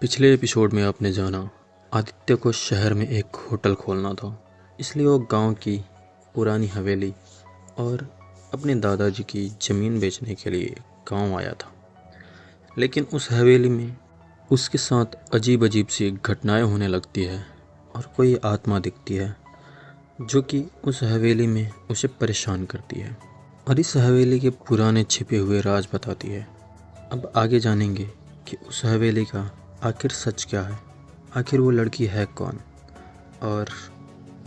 पिछले एपिसोड में आपने जाना आदित्य को शहर में एक होटल खोलना था, इसलिए वो गांव की पुरानी हवेली और अपने दादाजी की ज़मीन बेचने के लिए गांव आया था। लेकिन उस हवेली में उसके साथ अजीब अजीब सी घटनाएं होने लगती है और कोई आत्मा दिखती है जो कि उस हवेली में उसे परेशान करती है और इस हवेली के पुराने छिपे हुए राज बताती है। अब आगे जानेंगे कि उस हवेली का आखिर सच क्या है, आखिर वो लड़की है कौन और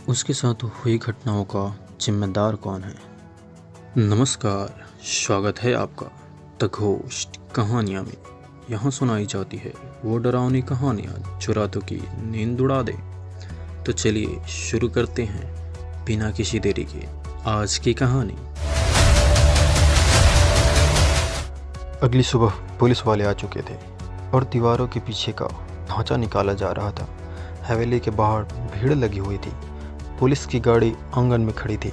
उसके साथ हुई घटनाओं का जिम्मेदार कौन है। नमस्कार, स्वागत है आपका द घोस्ट कहानियाँ में। यहाँ सुनाई जाती है वो डरावनी कहानियाँ जो रातों की नींद उड़ा दे। तो चलिए शुरू करते हैं बिना किसी देरी के आज की कहानी। अगली सुबह पुलिस वाले आ चुके थे और दीवारों के पीछे का ढांचा निकाला जा रहा था। हवेली के बाहर भीड़ लगी हुई थी। पुलिस की गाड़ी आंगन में खड़ी थी।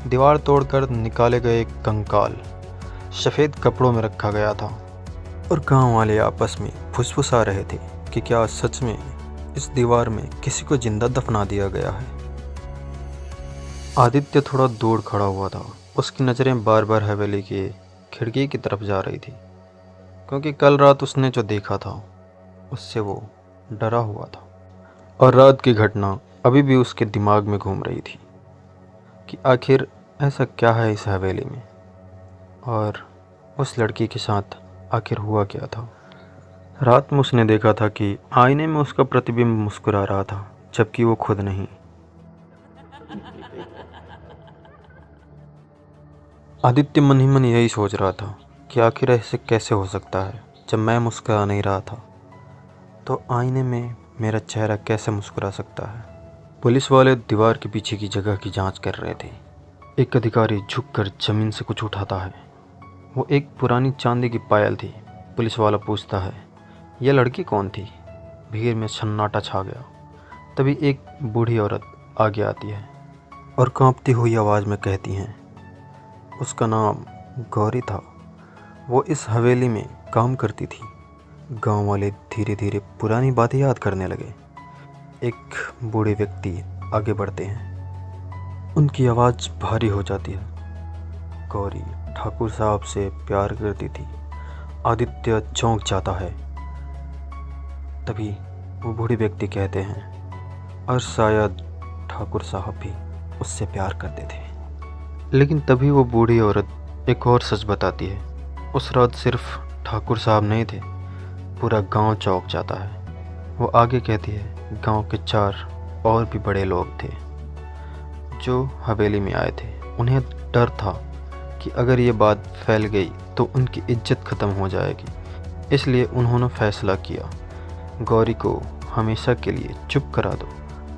दीवार तोड़कर निकाले गए एक कंकाल सफ़ेद कपड़ों में रखा गया था और गांव वाले आपस में फुसफुसा रहे थे कि क्या सच में इस दीवार में किसी को जिंदा दफना दिया गया है। आदित्य थोड़ा दूर खड़ा हुआ था। उसकी नज़रें बार बार हवेली के खिड़की की तरफ जा रही थी, क्योंकि कल रात उसने जो देखा था उससे वो डरा हुआ था और रात की घटना अभी भी उसके दिमाग में घूम रही थी कि आखिर ऐसा क्या है इस हवेली में और उस लड़की के साथ आखिर हुआ क्या था। रात में उसने देखा था कि आईने में उसका प्रतिबिंब मुस्कुरा रहा था, जबकि वो खुद नहीं। आदित्य मन ही मन यही सोच रहा था कि आखिर ऐसे कैसे हो सकता है। जब मैं मुस्कुरा नहीं रहा था तो आईने में मेरा चेहरा कैसे मुस्कुरा सकता है। पुलिस वाले दीवार के पीछे की जगह की जांच कर रहे थे। एक अधिकारी झुककर जमीन से कुछ उठाता है। वो एक पुरानी चांदी की पायल थी। पुलिस वाला पूछता है, यह लड़की कौन थी? भीड़ में सन्नाटा छा गया। तभी एक बूढ़ी औरत आगे आती है और कांपती हुई आवाज़ में कहती हैं, उसका नाम गौरी था। वो इस हवेली में काम करती थी। गांव वाले धीरे धीरे पुरानी बातें याद करने लगे। एक बूढ़े व्यक्ति आगे बढ़ते हैं। उनकी आवाज़ भारी हो जाती है। गौरी ठाकुर साहब से प्यार करती थी। आदित्य चौंक जाता है। तभी वो बूढ़े व्यक्ति कहते हैं, और शायद ठाकुर साहब भी उससे प्यार करते थे। लेकिन तभी वो बूढ़ी औरत एक और सच बताती है। उस रात सिर्फ ठाकुर साहब नहीं थे, पूरा गांव चौंक जाता है। वो आगे कहती है, गांव के 4 और भी बड़े लोग थे जो हवेली में आए थे। उन्हें डर था कि अगर ये बात फैल गई तो उनकी इज्जत ख़त्म हो जाएगी। इसलिए उन्होंने फैसला किया, गौरी को हमेशा के लिए चुप करा दो।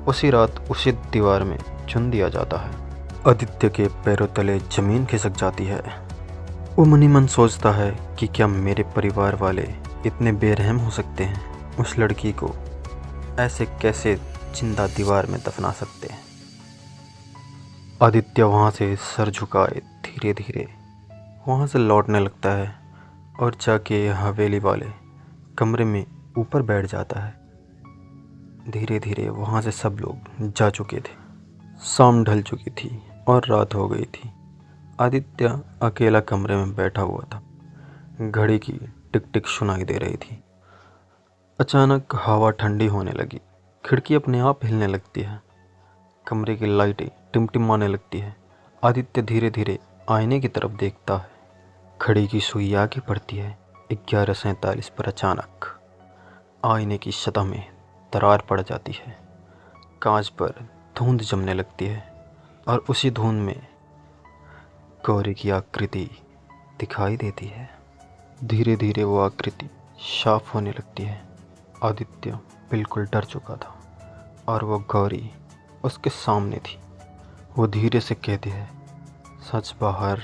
उसी रात उसी दीवार में चुन दिया जाता है। आदित्य के पैरों तले ज़मीन खिसक जाती है। वो मन ही मन सोचता है कि क्या मेरे परिवार वाले इतने बेरहम हो सकते हैं? उस लड़की को ऐसे कैसे जिंदा दीवार में दफना सकते हैं? आदित्य वहाँ से सर झुकाए धीरे धीरे वहाँ से लौटने लगता है और जाके हवेली वाले कमरे में ऊपर बैठ जाता है। धीरे धीरे वहाँ से सब लोग जा चुके थे। शाम ढल चुकी थी और रात हो गई थी। आदित्य अकेला कमरे में बैठा हुआ था। घड़ी की टिक टिक सुनाई दे रही थी। अचानक हवा ठंडी होने लगी। खिड़की अपने आप हिलने लगती है। कमरे की लाइटें टिमटिमाने लगती है। आदित्य धीरे धीरे आईने की तरफ देखता है। घड़ी की सुई आगे बढ़ती है। 11:47 पर अचानक आईने की सतह में दरार पड़ जाती है। कांच पर धुंध जमने लगती है और उसी धुंध में गौरी की आकृति दिखाई देती है। धीरे धीरे वो आकृति साफ होने लगती है। आदित्य बिल्कुल डर चुका था और वो गौरी उसके सामने थी। वो धीरे से कहती है, सच बाहर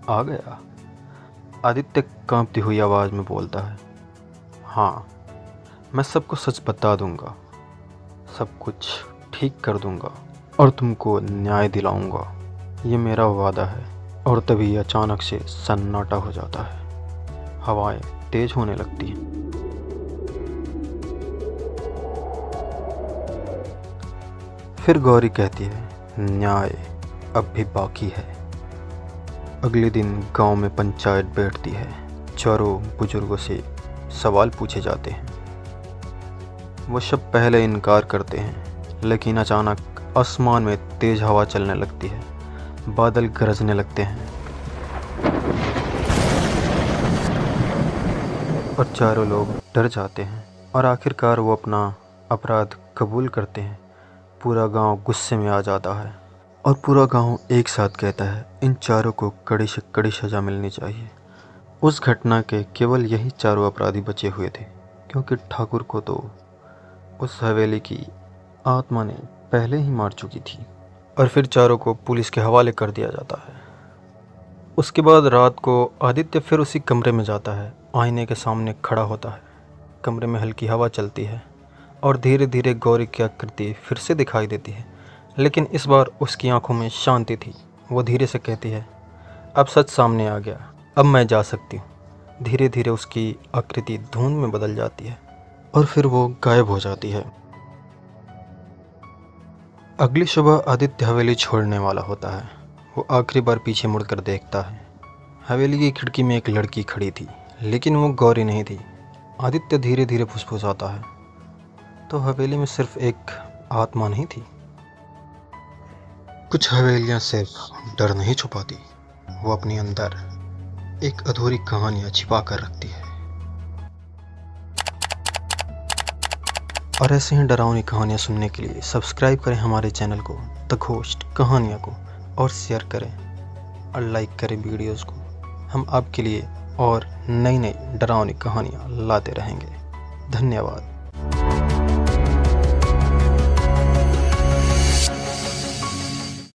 आ गया? आदित्य कांपती हुई आवाज़ में बोलता है, हाँ, मैं सबको सच बता दूंगा, सब कुछ ठीक कर दूंगा और तुमको न्याय दिलाऊंगा, ये मेरा वादा है। और तभी अचानक से सन्नाटा हो जाता है। हवाएं तेज होने लगती हैं। फिर गौरी कहती है, न्याय अब भी बाकी है। अगले दिन गांव में पंचायत बैठती है। चारों बुजुर्गों से सवाल पूछे जाते हैं। वो सब पहले इनकार करते हैं, लेकिन अचानक आसमान में तेज हवा चलने लगती है। बादल गरजने लगते हैं और चारों लोग डर जाते हैं और आखिरकार वो अपना अपराध कबूल करते हैं। पूरा गांव गुस्से में आ जाता है और पूरा गांव एक साथ कहता है, इन चारों को कड़ी से कड़ी सज़ा मिलनी चाहिए। उस घटना के केवल यही चारों अपराधी बचे हुए थे, क्योंकि ठाकुर को तो उस हवेली की आत्मा ने पहले ही मार चुकी थी। और फिर चारों को पुलिस के हवाले कर दिया जाता है। उसके बाद रात को आदित्य फिर उसी कमरे में जाता है। आईने के सामने खड़ा होता है। कमरे में हल्की हवा चलती है और धीरे धीरे गौरी की आकृति फिर से दिखाई देती है, लेकिन इस बार उसकी आंखों में शांति थी। वो धीरे से कहती है, अब सच सामने आ गया, अब मैं जा सकती हूँ। धीरे धीरे उसकी आकृति धुंध में बदल जाती है और फिर वो गायब हो जाती है। अगली सुबह आदित्य हवेली छोड़ने वाला होता है। वो आखिरी बार पीछे मुड़कर देखता है। हवेली की खिड़की में एक लड़की खड़ी थी, लेकिन वो गौरी नहीं थी। आदित्य धीरे धीरे फुसफुसाता है, तो हवेली में सिर्फ एक आत्मा नहीं थी। कुछ हवेलियां सिर्फ डर नहीं छुपाती, वो अपने अंदर एक अधूरी कहानियां छिपा कर रखती है। और ऐसे ही डरावनी कहानियाँ सुनने के लिए सब्सक्राइब करें हमारे चैनल को द घोस्ट कहानियाँ को, और शेयर करें और लाइक करें वीडियोस को। हम आपके लिए और नई नई डरावनी कहानियाँ लाते रहेंगे। धन्यवाद।